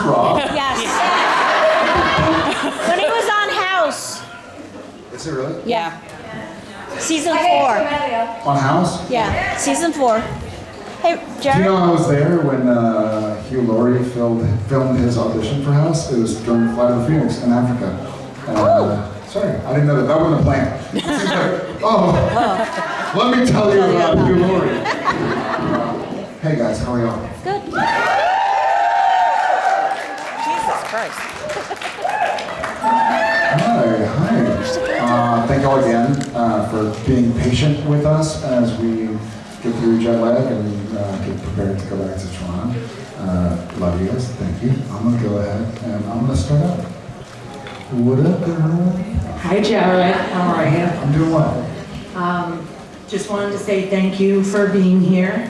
Rob. Yes. When he was on House. Is it really? Yeah. Season 4. On House? Yeah, season 4. Hey, Do you Jared. know I was there when Hugh Laurie filmed his audition for House? It was during Flight of the Phoenix in Africa. Sorry, I didn't know that. That wasn't a plan. It seems like, let me tell you about Hugh Laurie. Hey guys, how are y'all? Good. Jesus Christ. Hi. Thank y'all again for being patient with us as we get through jet lag and get prepared to go back to Toronto. Love you guys. Thank you. I'm going to go ahead and I'm going to start out. What up, girl? Hi, Jared. How are you? I'm doing well. Just wanted to say thank you for being here.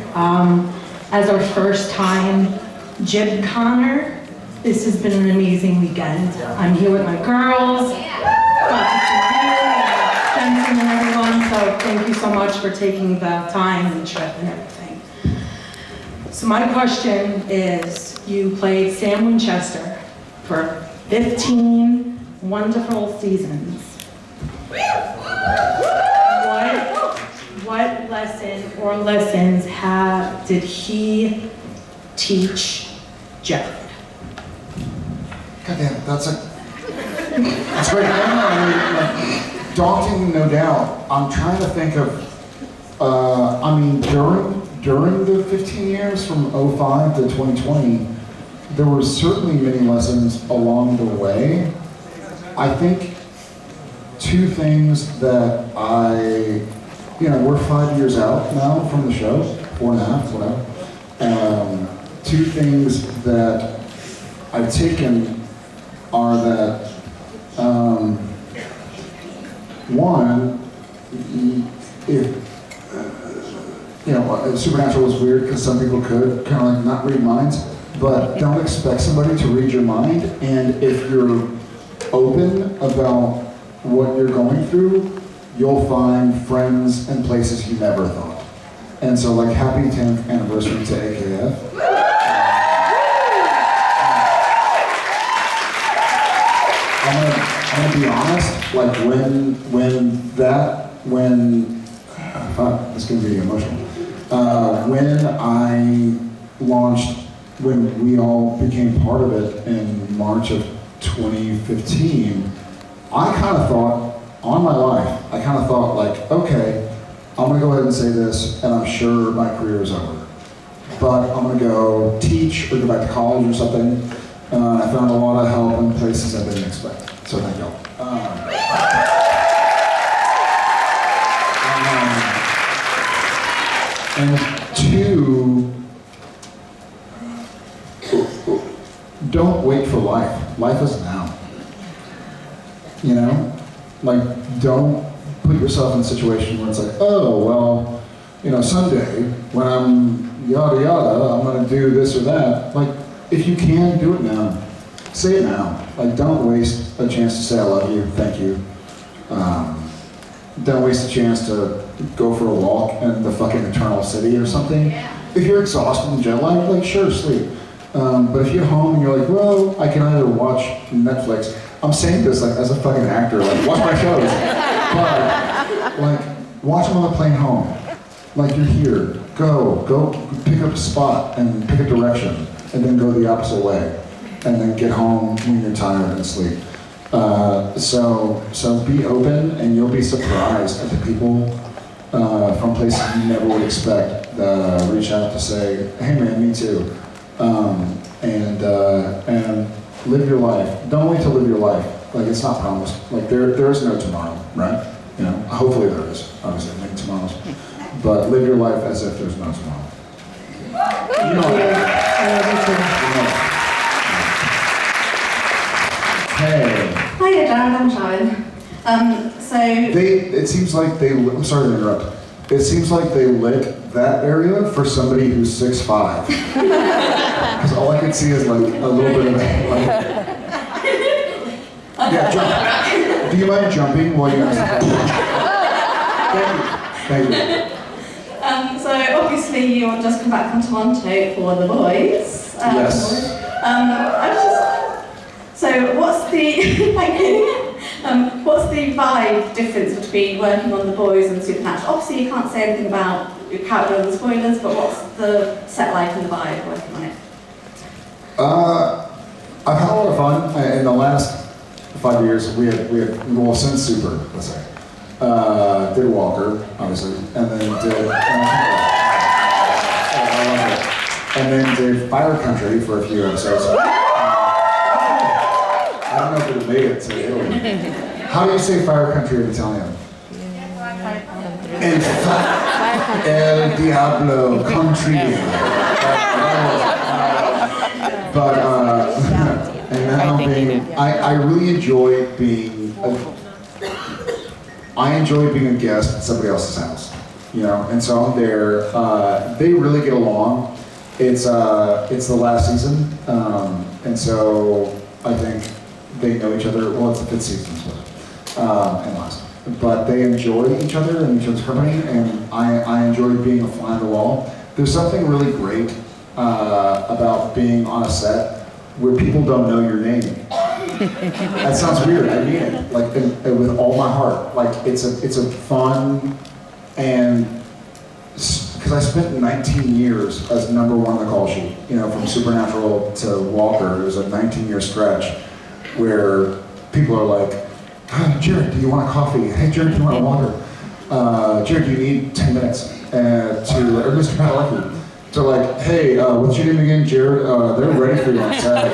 As our first time Jib Connor, this has been an amazing weekend. I'm here with my girls. Got to see you and Jensen and everyone, so thank you so much for taking the time and trip and everything. So my question is, you played Sam Winchester for 15 wonderful seasons. What lesson or lessons did he teach Jared? Goddamn, that's great. Like, daunting, no doubt. I'm trying to think of, during the 15 years from 05 to 2020, there were certainly many lessons along the way. I think two things that we're 5 years out now from the show, 4.5, whatever. Two things that I've taken are that, one, if, Supernatural was weird because some people could kind of like not read minds, but don't expect somebody to read your mind, and if you're open about what you're going through, you'll find friends and places you never thought. And so, like, happy 10th anniversary to AKF. I'm gonna be honest, like, it's gonna be emotional. When we all became part of it in March of 2015, I kind of thought, on my life, like, okay, I'm gonna go ahead and say this, and I'm sure my career is over. But I'm gonna go teach or go back to college or something. I found a lot of help in places I didn't expect. So thank y'all. And two, don't wait for life. Life is now. Like, don't put yourself in a situation where it's like, oh, well, someday when I'm yada yada, I'm gonna do this or that. Like, if you can, do it now. Say it now. Like, don't waste a chance to say I love you, thank you. Don't waste a chance to go for a walk in the fucking Eternal City or something. If you're exhausted and jet lagged, like, sure, sleep. But if you're home and you're like, well, I can either watch Netflix. I'm saying this like as a fucking actor, like, watch my shows. But, like, watch them on the plane home. Like, you're here, go pick up a spot and pick a direction, and then go the opposite way. And then get home when you're tired and sleep. So be open, and you'll be surprised at the people from places you never would expect that reach out to say, hey man, me too. And live your life. Don't wait to live your life. Like, it's not promised. Like, there is no tomorrow, right? Hopefully there is. Obviously, maybe tomorrow's. But live your life as if there's no tomorrow. Hey. Hiya, Jared, I'm Sharon. It seems like I'm sorry to interrupt. It seems like they lit that area for somebody who's 6'5". Because all I could see is like a little bit of yeah, jump. Do you mind jumping while you ask the question? Thank you. So obviously you've just come back from Toronto for The Voice. Yes. I just vibe difference between working on The Boys and Supernatural? Obviously, you can't say anything about your character and the spoilers, but what's the set like and the vibe working on it? I've had a lot of fun in the last 5 years. We had well, since Super, let's say, did Walker, obviously, and then did and then did Fire Country for a few episodes. I don't know if it made it to Italy. How do you say Fire Country in Italian? El Diablo Country. But and now being, I really enjoy being a guest at somebody else's house, you know. And so I'm there. They really get along. It's the last season, and so I think they know each other. Well, it's the 5th season, and last. But they enjoy each other and each other's company, and I enjoy being a fly on the wall. There's something really great about being on a set where people don't know your name. That sounds weird. I mean it, like with all my heart. Like it's a fun, and because I spent 19 years as #1 on the call sheet. You know, from Supernatural to Walker, it was a 19-year stretch where people are like, "Hi, Jared, do you want a coffee? Hey, Jared, do you want a water? Jared, do you need 10 minutes?" Or Mr. Padalecki. So like, hey, what's your name again, Jared? They're ready for you on set.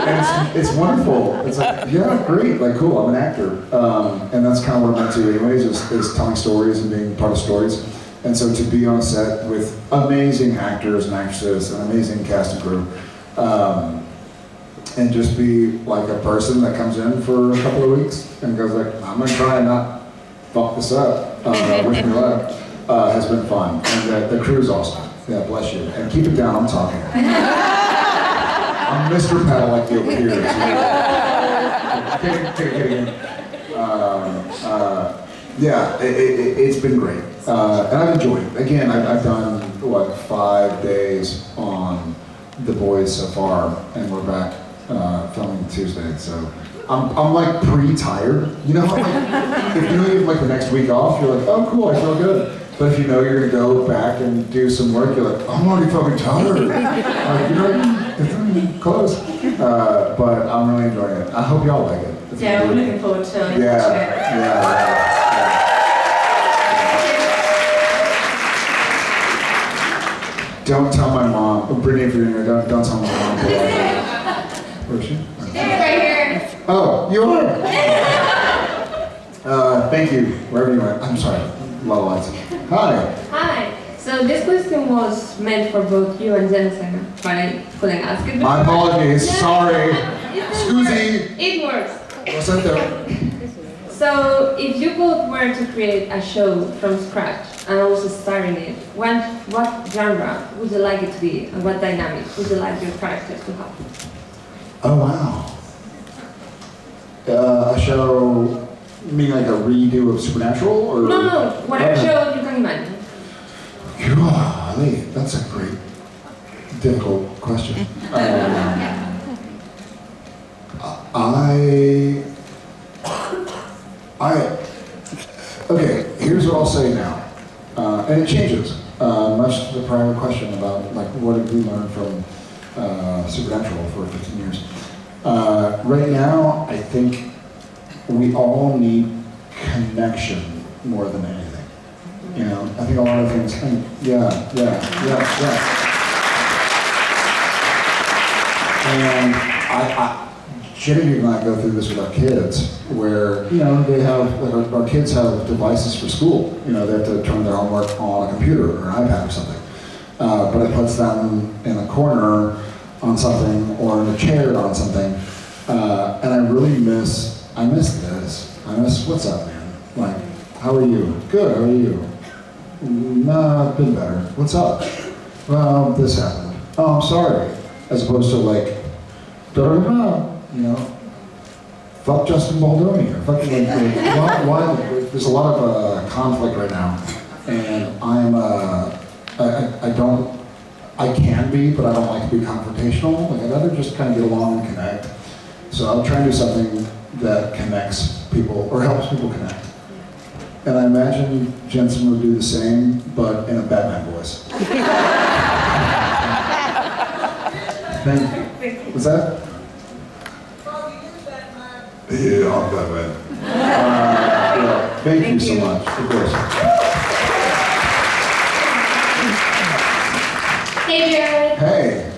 And it's wonderful. It's like, yeah, great, like cool, I'm an actor. And that's kind of what I'm into anyways, is telling stories and being part of stories. And so to be on set with amazing actors and actresses, an amazing cast and crew, and just be like a person that comes in for a couple of weeks and goes like, I'm gonna try and not fuck this up, wish me luck. Has been fun, and the crew's awesome. Yeah, bless you. And keep it down, I'm talking. I'm Mr. Padalecki over here. Yeah, it's been great. And I've enjoyed it. Again, I've done, 5 days on The Boys so far, and we're back filming Tuesday, so I'm like pre-tired. You know how like, if you have like the next week off, you're like, oh cool, I feel good. But if you know you're gonna go back and do some work, you're like, I'm already fucking tired. Like, you know, it's not even close. But I'm really enjoying it. I hope y'all like it. Yeah, we're looking forward to watching it. Yeah. Don't tell my mom. Brittany, if you're in here, don't tell my mom. Where is she? She's right here. Oh, you are? Thank you, wherever you went. I'm sorry, a lot of lights. Hi. Hi. So this question was meant for both you and Jensen, but I couldn't ask it. My apologies, sorry. Scusi. It works. What's that there? So if you both were to create a show from scratch and also star in it, what genre would you like it to be, and what dynamic would you like your characters to have? Oh wow. A show, you mean like a redo of Supernatural, or? No, whatever show you can imagine. Golly, that's a great, difficult question. Okay, here's what I'll say now. And it changes, much to the prior question about like what did we learn from Supernatural for 15 years. Right now, I think we all need connection more than anything. You know, I think a lot of things, yeah. And I Genevieve and I go through this with our kids, where, you know, they have, like our kids have devices for school. You know, they have to turn their homework on a computer or an iPad or something. But it puts them in a corner on something or in a chair on something. And I really miss this. I miss, what's up, man? Like, how are you? Good, how are you? Nah, I've been better. What's up? Well, this happened. Oh, I'm sorry. As opposed to like, you know, fuck Justin Baldoni, or fucking like why? There's a lot of conflict right now, and I can be, but I don't like to be confrontational. Like, I'd rather just kind of get along and connect. So I'll try and do something that connects people or helps people connect. And I imagine Jensen would do the same, but in a Batman voice. Thank you. Was that? Yeah, I'm Batman. Yeah, thank you so much, of course. Hey Jared. Hey.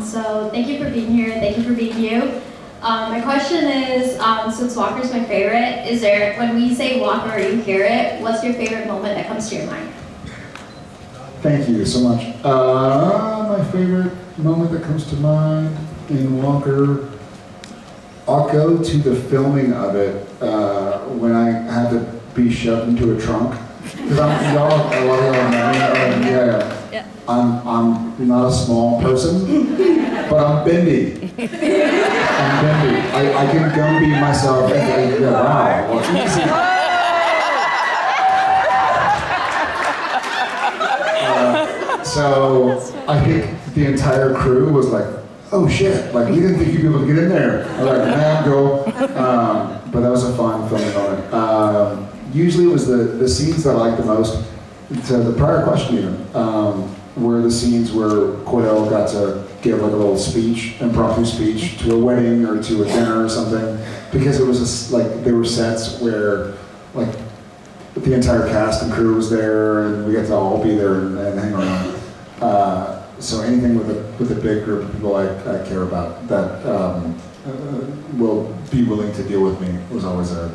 So thank you for being here. Thank you for being you. My question is, since Walker's my favorite, is there, when we say Walker or you hear it, what's your favorite moment that comes to your mind? Thank you so much. My favorite moment that comes to mind in Walker, I'll go to the filming of it when I had to be shoved into a trunk. Because a lot of y'all know me. I'm not a small person, but I'm bendy. I'm bendy. I can gumby myself. Wow, well, easy. So I think the entire crew was like, oh shit, like we didn't think you'd be able to get in there. I was like, nah, go. But that was a fun filming moment. Usually it was the scenes that I liked the most, to the prior question even, were the scenes where Cordell got to give like a little speech, impromptu speech to a wedding or to a dinner or something, because it was just, like, there were sets where like the entire cast and crew was there and we got to all be there and hang around. So anything with a big group of people I care about that will be willing to deal with me was always a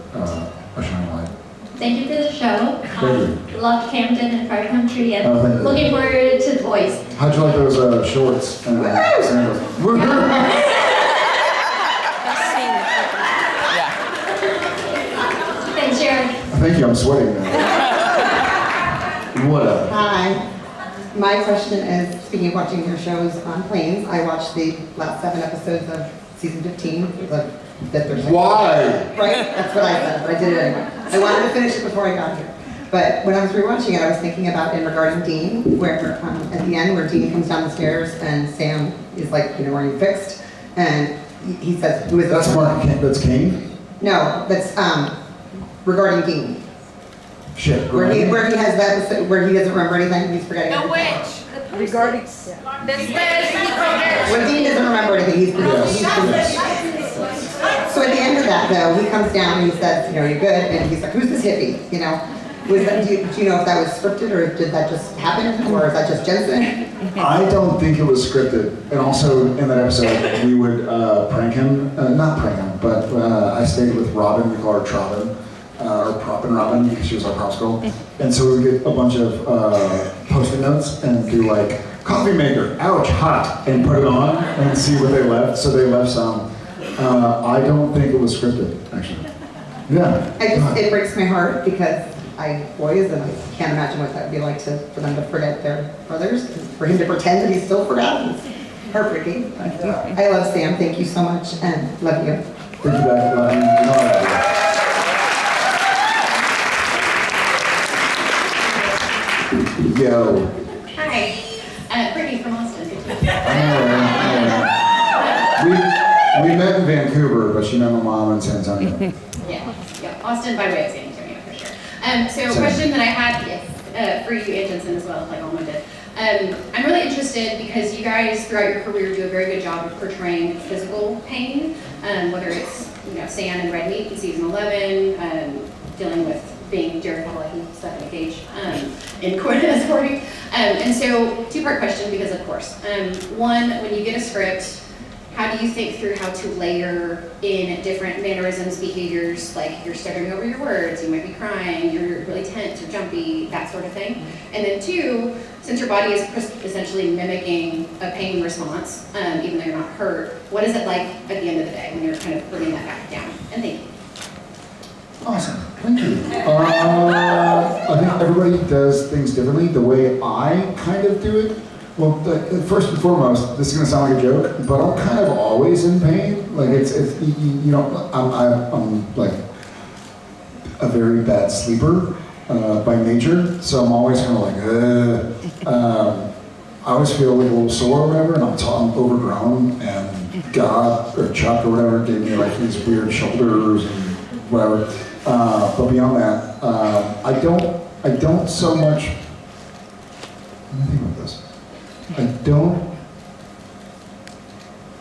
shining light. Thank you for the show. Thank you. Loved Camden and Far Country, and Oh, thank you. looking forward to The Voice. How'd you like those shorts and sandals? Thanks, Jared. Thank you, I'm sweating now. What up? Hi. My question is, speaking of watching your shows on planes, I watched the last 7 episodes of season 15. Why? Right? That's what I said, but I did it anyway. I wanted to finish it before I got here. But when I was rewatching it, I was thinking about in regarding Dean, where at the end where Dean comes down the stairs and Sam is like, you know, are you fixed? And he says, who is this? That's Mark, that's Kane? No, that's regarding Dean. Shit. Where he has that episode where he doesn't remember anything, he's forgetting everything. Regarding. When Dean doesn't remember anything, he's so at the end of that, though, he comes down and he says, you know, you're good, and he's like, who's this hippie? You know, was that, do you know if that was scripted or did that just happen, or is that just Jensen? I don't think it was scripted. And also in that episode, we would prank him, not prank him, but I stayed with Robin, we call her Trobin, or Prop and Robin, because she was our props girl. And so we would get a bunch of post-it notes and do like, coffee maker, ouch, hot, and put it on and see what they left. So they left some. I don't think it was scripted, actually. Yeah. It breaks my heart because I have boys and I can't imagine what that would be like for them to forget their brothers, for him to pretend that he's still forgotten. It's heartbreaking. I love Sam, thank you so much, and love you. Thank you, Becky. Love you. Yo. Hi. Brittany from Austin. We met in Vancouver, but she met my mom in San Antonio. Yeah. Austin by way of San Antonio for sure. So a question that I had for you and Jensen as well, like Alma did. I'm really interested because you guys throughout your career do a very good job of portraying physical pain, whether it's Sam in Red Meat in season 11, dealing with being Jared Padalecki stuck in a cage in Cortez 40. And so, two-part question because of course. One, when you get a script, how do you think through how to layer in different mannerisms, behaviors, like you're stuttering over your words, you might be crying, you're really tense or jumpy, that sort of thing. And then two, since your body is essentially mimicking a pain response, even though you're not hurt, what is it like at the end of the day when you're kind of bringing that back down? And thank you. Awesome, thank you. I think everybody does things differently. The way I kind of do it, well, first and foremost, this is gonna sound like a joke, but I'm kind of always in pain. Like I'm like a very bad sleeper by nature, so I'm always kind of like, I always feel like a little sore or whatever, and I'm overgrown, and God or Chuck or whatever gave me like these weird shoulders and whatever. But beyond that, I don't so much. Let me think about this. I don't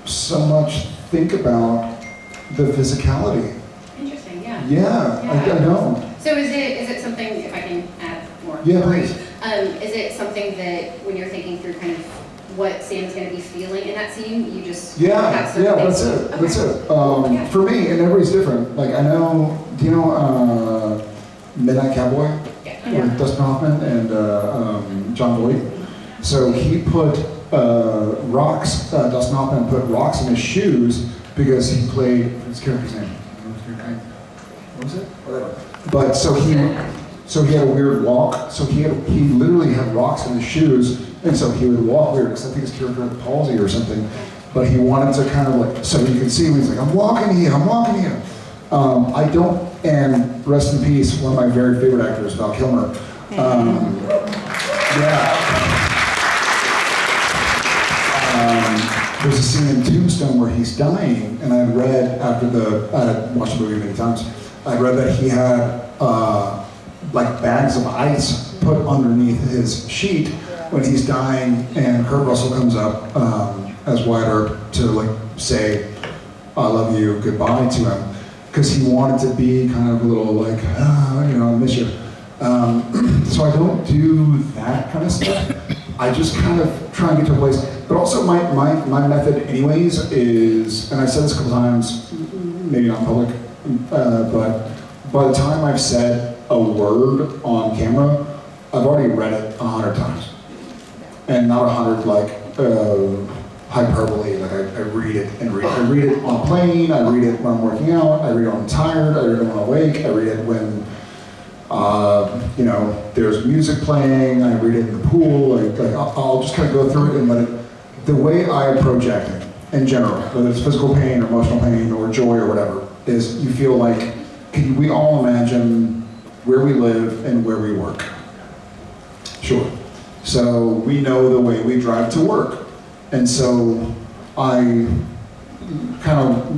so much think about the physicality. Interesting, yeah. Yeah, I don't. So is it something, if I can add more? Yeah, please. Is it something that when you're thinking through kind of what Sam's going to be feeling in that scene, you just have certain that's things? it. That's it. For me, and everybody's different. Like I know, do you know Midnight Cowboy? Yeah. With Dustin Hoffman and John Voight. So he put rocks. Dustin Hoffman put rocks in his shoes because he played his character's name. What was it? Whatever. But so he had a weird walk. So he literally had rocks in his shoes, and so he would walk weird. Because I think his character had palsy or something. But he wanted to kind of like, so you can see when he's like, I'm walking here. I don't. And rest in peace, one of my very favorite actors, Val Kilmer. There's a scene in Tombstone where he's dying, and I read I had watched the movie many times. I read that he had like bags of ice put underneath his sheet when he's dying, and Kurt Russell comes up as Wyatt Earp to like say, "I love you," goodbye to him, because he wanted to be kind of a little like, I miss you. So I don't do that kind of stuff. I just kind of try and get to a place. But also my method anyways is, and I've said this a couple times, maybe not in public, but by the time I've said a word on camera, I've already read it 100 times. And not 100 like hyperbole, like I read it and read it. I read it on a plane, I read it when I'm working out, I read it when I'm tired, I read it when I'm awake, I read it when there's music playing, I read it in the pool, I'll just kind of go through it and let it, the way I approach acting in general, whether it's physical pain or emotional pain or joy or whatever, is you feel like, can we all imagine where we live and where we work? Sure. So we know the way we drive to work. And so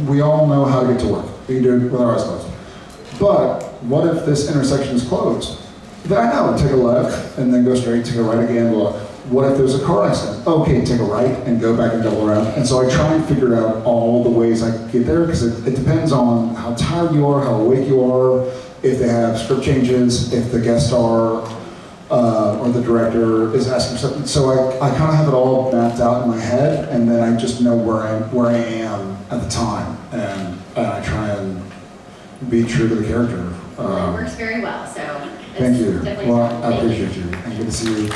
we all know how to get to work. We can do it with our eyes closed. But what if this intersection is closed? Then I know, take a left and then go straight, take a right again. Well, what if there's a car accident? Okay, take a right and go back and double around. And so I try and figure out all the ways I can get there, because it depends on how tired you are, how awake you are, if they have script changes, if the guest star or the director is asking for something. So I kind of have it all mapped out in my head, and then I just know where I am at the time, and I try and be true to the character. It works very well, so it's thank you. Definitely Well, fun. I appreciate you. And good to see you.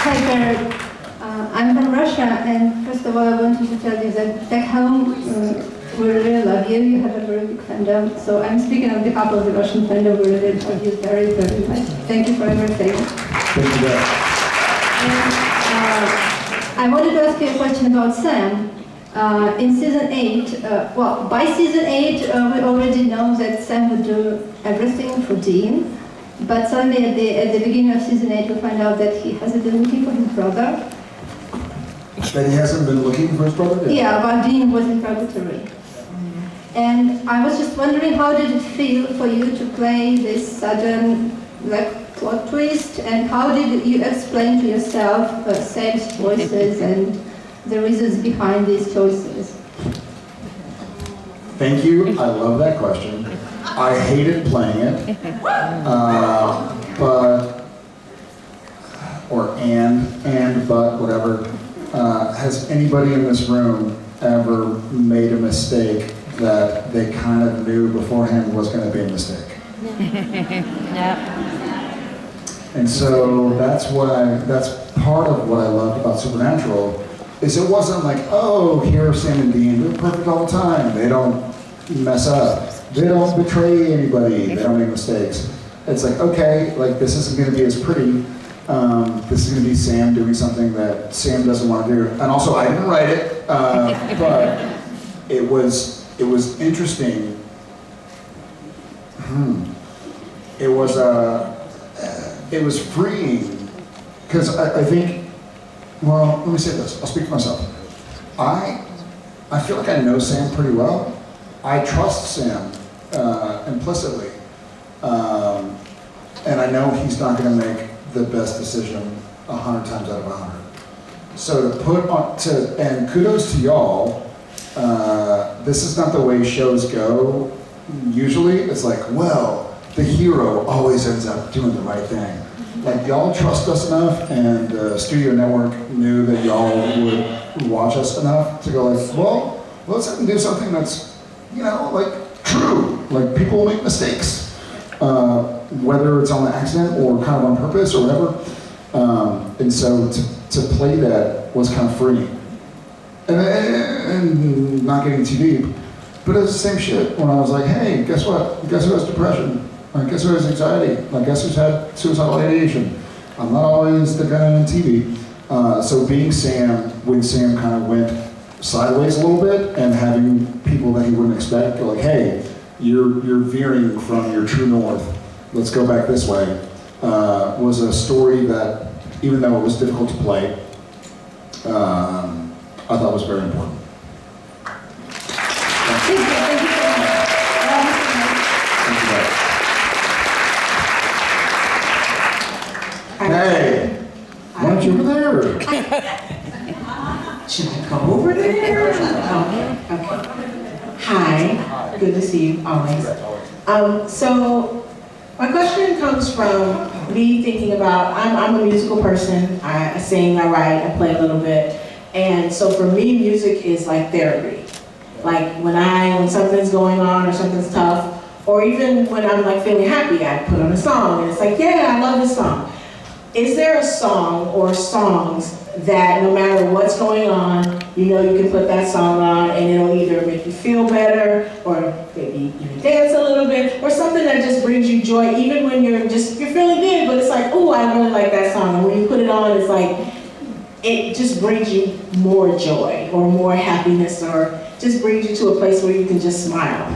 Hi there. I'm from Russia, and first of all, I wanted to tell you that back home, we really love you. You have a very big fandom. So I'm speaking on behalf of the Russian fandom. We really love you very, very much. Thank you for everything. Thank you, Dad. And, I wanted to ask you a question about Sam. In season 8, by season 8, we already know that Sam would do everything for Dean. But suddenly at the beginning of season 8, we find out that he hasn't been looking for his brother. That he hasn't been looking for his brother? Yeah, but Dean was in purgatory. And I was just wondering, how did it feel for you to play this sudden plot twist, and how did you explain to yourself Sam's choices and the reasons behind these choices? Thank you. I love that question. I hated playing it, but whatever. Has anybody in this room ever made a mistake that they kind of knew beforehand was going to be a mistake? And so that's part of what I loved about Supernatural, is it wasn't like, oh, here are Sam and Dean, they're perfect all the time. They don't mess up. They don't betray anybody. They don't make mistakes. It's like, okay, this isn't going to be as pretty. This is going to be Sam doing something that Sam doesn't want to do. And also, I didn't write it, but it was interesting. it was freeing, because I think, well, let me say this, I'll speak for myself. I feel like I know Sam pretty well. I trust Sam implicitly, and I know he's not going to make the best decision 100 times out of 100. So to put on, and kudos to y'all, this is not the way shows go. Usually it's like, well, the hero always ends up doing the right thing. Like, y'all trust us enough, and Studio Network knew that y'all would watch us enough to go like, well, let's have them do something that's, you know, like, true. Like, people make mistakes, whether it's on accident or kind of on purpose or whatever. And so to play that was kind of free. And not getting too deep, but it's the same shit when I was like, hey, guess what? Guess who has depression? Guess who has anxiety? Guess who's had suicidal ideation? I'm not always the guy on TV. So being Sam, when Sam kind of went sideways a little bit and having people that he wouldn't expect go like, hey, you're veering from your true north. Let's go back this way. Was a story that, even though it was difficult to play, I thought was very important. Thank you. Hey, why don't you over there? Should I go over there? Okay. Hi, good to see you always. So my question comes from me thinking about, I'm a musical person. I sing, I write, I play a little bit. And so for me, music is like therapy. Like when something's going on or something's tough, or even when I'm like feeling happy, I put on a song and it's like, yeah, I love this song. Is there a song or songs that no matter what's going on, you know you can put that song on and it'll either make you feel better or maybe you dance a little bit or something that just brings you joy even when you're feeling good, but it's like, oh, I really like that song. And when you put it on, it's like, it just brings you more joy or more happiness or just brings you to a place where you can just smile.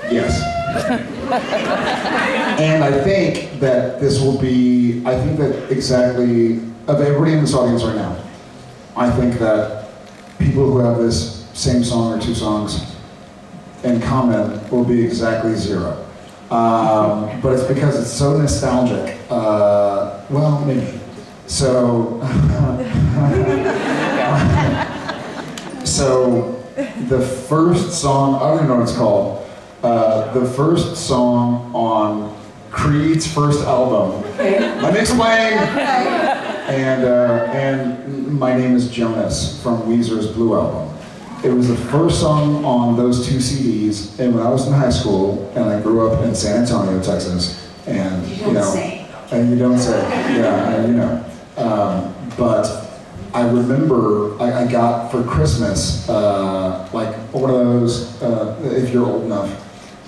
Yes. And I think that exactly, of everybody in this audience right now, I think that people who have this same song or two songs in common will be exactly zero. But it's because it's so nostalgic. Well, maybe. So, the first song, I don't even know what it's called, the first song on Creed's first album. Okay. Let me explain. And My Name is Jonas from Weezer's Blue album. It was the first song on those two CDs, and when I was in high school, and I grew up in San Antonio, Texas, and you don't say, yeah, but I remember I got for Christmas, like one of those, if you're old enough,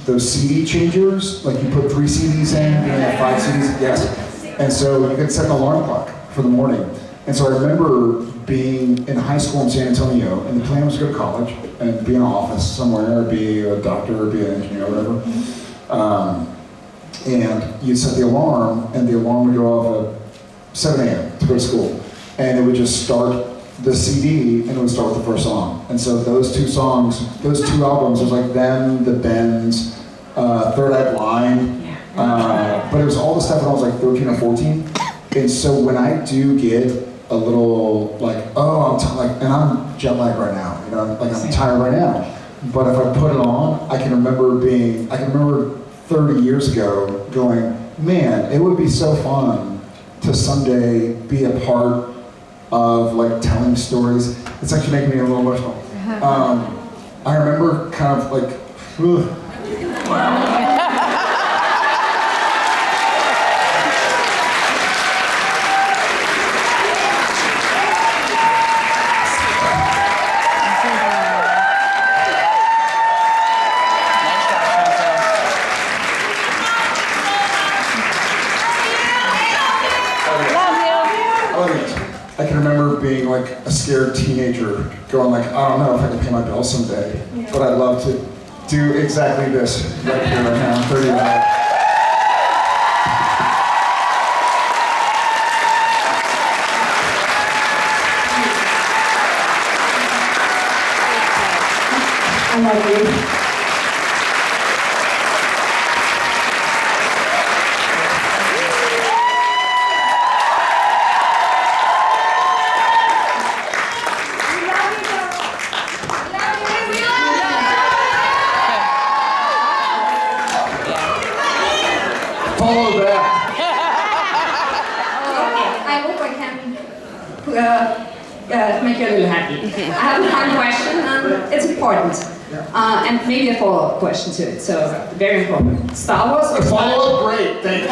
those CD changers, like you put 3 CDs in, and you have 5 CDs, yes. And so you could set an alarm clock for the morning. And so I remember being in high school in San Antonio, and the plan was to go to college and be in an office somewhere, or be a doctor, or be an engineer, or whatever. And you'd set the alarm, and the alarm would go off at 7 a.m. to go to school. And it would just start the CD, and it would start with the first song. And so those two songs, those 2 albums, it was like them, The Bends, Third Eye Blind, but it was all the stuff when I was like 13 or 14. And so when I do get a little like, oh, and I'm jet lagged right now, you know, like I'm tired right now. But if I put it on, I can remember 30 years ago going, man, it would be so fun to someday be a part of like telling stories. It's actually making me a little emotional. I remember kind of like, I can remember being like a scared teenager going like, I don't know if I can pay my bills someday, but I'd love to do exactly this right here, right now, 30 hours. I love you. Follow that. I hope I can make you a little happy. I have one question, and it's important. And maybe a follow-up question to it, so very important. Star Wars or Follow-up, great, thanks.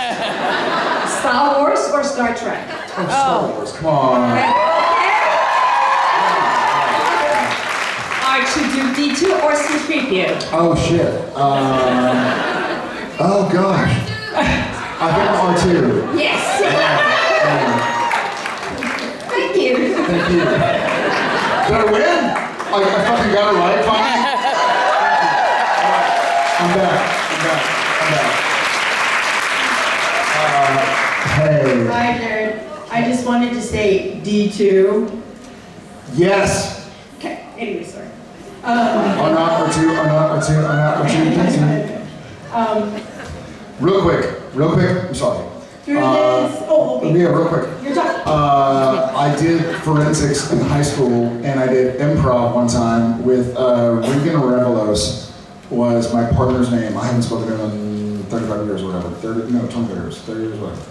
Star Wars or Star Trek? Oh, Star Wars, come on. R2-D2 or C-3PO? Oh shit. Oh gosh. I think R2. Yes! Thank you. Thank you. Did I win? I fucking got it right finally? I'm back. Hey. Hi, nerd. I just wanted to say D2. Yes. Okay, anyway, sorry. Or not R2. Real quick, I'm sorry. Through this, okay. Yeah, real quick. You're talking. I did forensics in high school, and I did improv one time with Regan Revelos was my partner's name. I haven't spoken to him in 35 years or whatever. 30 years, whatever.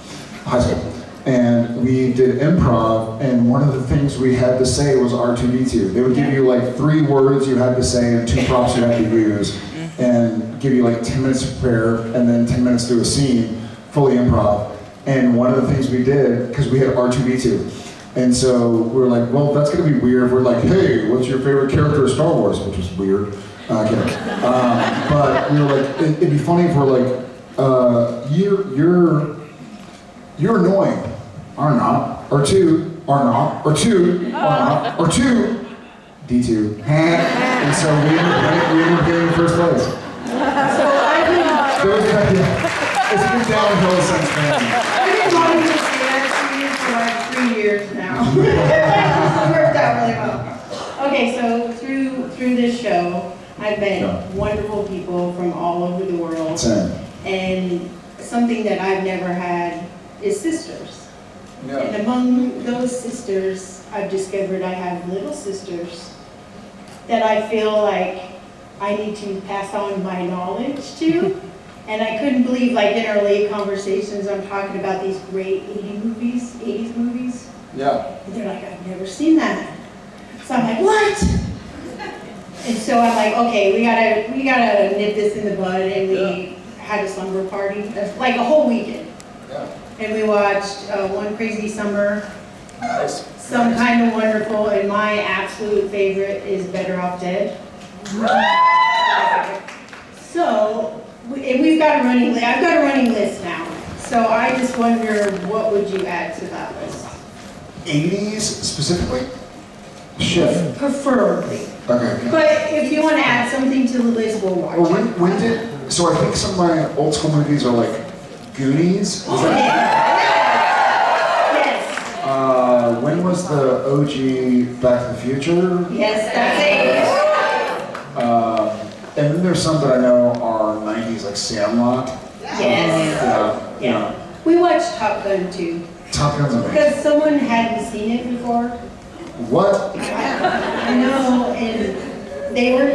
High school. And we did improv, and one of the things we had to say was R2D2. They would give you like 3 words you had to say and 2 props you had to use, and give you like 10 minutes to prepare, and then 10 minutes to do a scene, fully improv. And one of the things we did, because we had R2D2, and so we were like, well, that's gonna be weird. We're like, hey, what's your favorite character of Star Wars? Which was weird. But we were like, it'd be funny if we're like, you're annoying. Are not. R2, are not. R2, are not. R2, D2. And so we ended up getting first place. So I've been, It's been downhill since then. I've been wanting to say that to you for like 3 years now. It worked out really well. Okay, so through this show, I've met wonderful people from all over the world. Same. And something that I've never had is sisters. Yeah. And among those sisters, I've discovered I have little sisters that I feel like I need to pass on my knowledge to. And I couldn't believe, like in our late conversations, I'm talking about these great 80s movies. Yeah. And they're like, I've never seen that. So I'm like, what? And so I'm like, okay, we gotta nip this in the bud, and we had a slumber party, like a whole weekend. Yeah. And we watched One Crazy Summer, Nice. Some Kind of Wonderful, and my absolute favorite is Better Off Dead. So, and we've got a running list. I've got a running list now. So I just wonder, what would you add to that list? 80s specifically? Shit. Preferably. Okay. But if you want to add something to the list, we'll watch Well, it. when did, so I think some of my old school movies are like Goonies. Is that, Yes. when was the OG Back to the Future? Yes, that's it. And then there's some that I know are 90s, like Sandlot. Yes. Yeah. We watched Top Gun too, Top Gun's amazing. because someone hadn't seen it before. What? I know, and they were,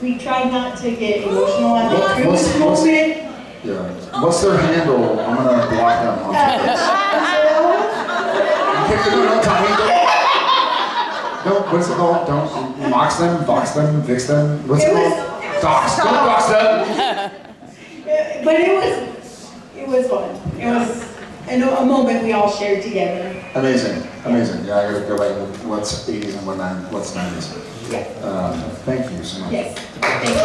we tried not to get emotional at the truth moment. Yeah. What's their handle? I'm gonna block them on this. No, Tommy, don't, what's it called? Don't mox them, vox them, vix them. What's it called? Dox. Don't dox them. But it was fun. It was a moment we all shared together. Amazing. Yeah, I gotta go back to what's 80s and what's 90s. Yeah. Thank you so much. Yes. Thank you.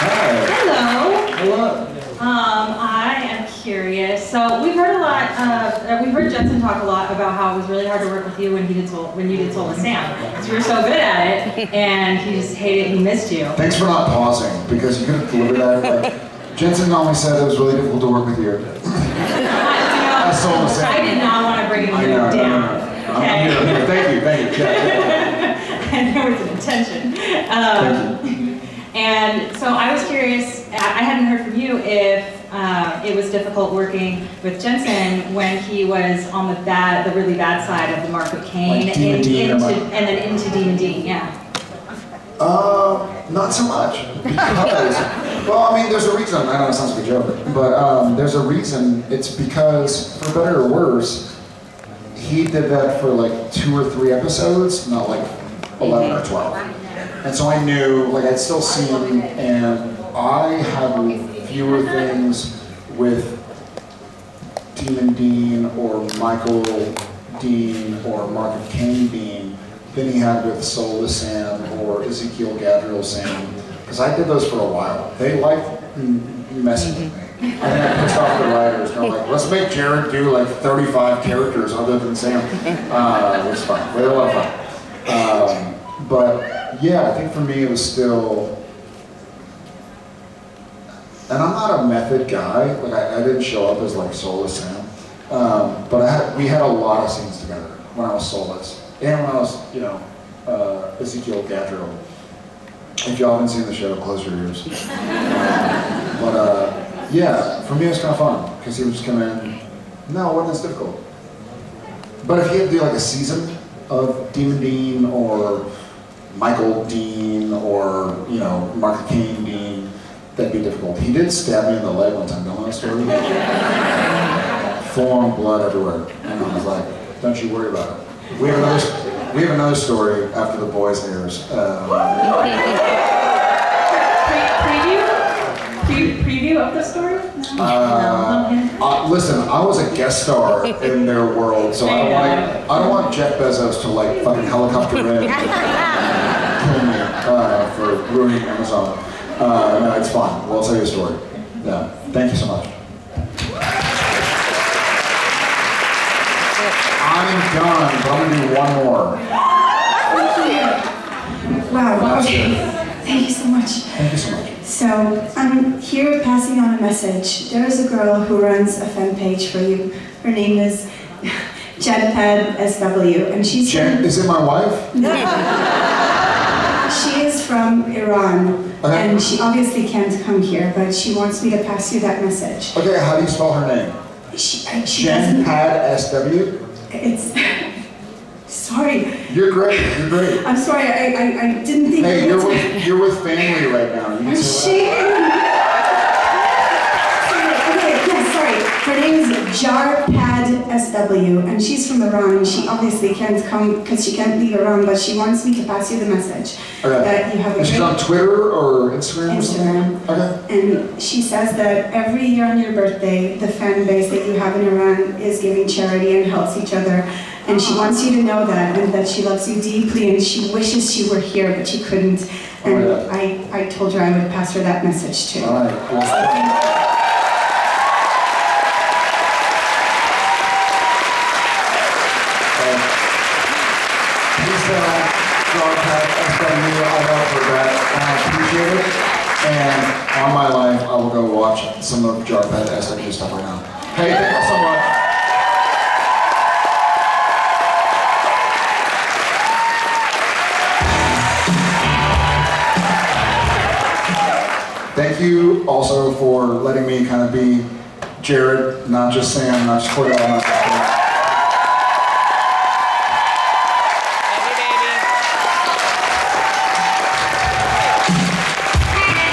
Hi. Hello. Hello. I am curious. So we've heard Jensen talk a lot about how it was really hard to work with you when you did Soul with Sam. Because you were so good at it, and he just hated it. He missed you. Thanks for not pausing, because you could have delivered that. Like, Jensen only said it was really difficult to work with you. I did not want to bring him down. I'm here. Thank you. Yeah. and there was an intention. And so I was curious, I hadn't heard from you if it was difficult working with Jensen when he was on the really bad side of the Mark of Cain, Like Demon Dean and then into Demon Dean, yeah. Not so much, because, well, I mean, there's a reason, I know it sounds like a joke, but there's a reason. It's because, for better or worse, he did that for like 2 or 3 episodes, not like 11 or 12. And so I knew, like, I'd still seen him, and I had fewer things with Demon Dean or Michael Dean or Mark of Cain Dean than he had with Soulless Sam or Ezekiel Gadriel Sam, because I did those for a while. They liked messing with me. I think I pissed off the writers. They're like, let's make Jared do like 35 characters other than Sam. It was fun. We had a lot of fun. But yeah, I think for me it was still, and I'm not a method guy. Like I didn't show up as like Soulless Sam, but we had a lot of scenes together when I was Soulless. And when I was, Ezekiel Gadriel. If y'all haven't seen the show, close your ears. Yeah, for me it was kind of fun, because he would just come in, no, it wasn't as difficult. But if he had to do like a season of Demon Dean, or Michael Dean, or, Mark Cain Dean, that'd be difficult. He did stab me in the leg one time, don't know that story? Full-on blood everywhere. And I was like, don't you worry about it. We have another story after The Boys airs. Preview of the story? Listen, I was a guest star in their world, so I don't want Jeff Bezos to like fucking helicopter in and kill me for ruining Amazon. No, it's fine. We'll tell you a story. Yeah. Thank you so much. I'm done, but I'm gonna do one more. Wow, okay. Thank you so much. Thank you so much. So, I'm here passing on a message. There is a girl who runs a fan page for you. Her name is Jedpad SW, and she's Is it my wife? She is from Iran, okay. And she obviously can't come here, but she wants me to pass you that message. Okay, how do you spell her name? Jedpad SW? It's... Sorry. You're great. You're great. I'm sorry. I didn't think. Hey, you're with family right now. You I'm shaking. Okay. Yeah. Sorry. Her name is Jarpad SW, and she's from Iran. And she obviously can't come because she can't leave Iran, but she wants me to pass you the message that you have. And she's on Twitter or Instagram. Instagram. Okay. And she says that every year on your birthday, the fan base that you have in Iran is giving charity and helps each other. And she wants you to know that, and that she loves you deeply, and she wishes she were here, but she couldn't. And I told her I would pass her that message too. All right. Cool. Please Jarpad SW, I love her that. I appreciate it. And on my life, I will go watch some of Jarpad SW stuff right now. Hey, thank you so much. Thank you also for letting me kind of be Jared, not just Sam, not just Cordell, not just Cordell.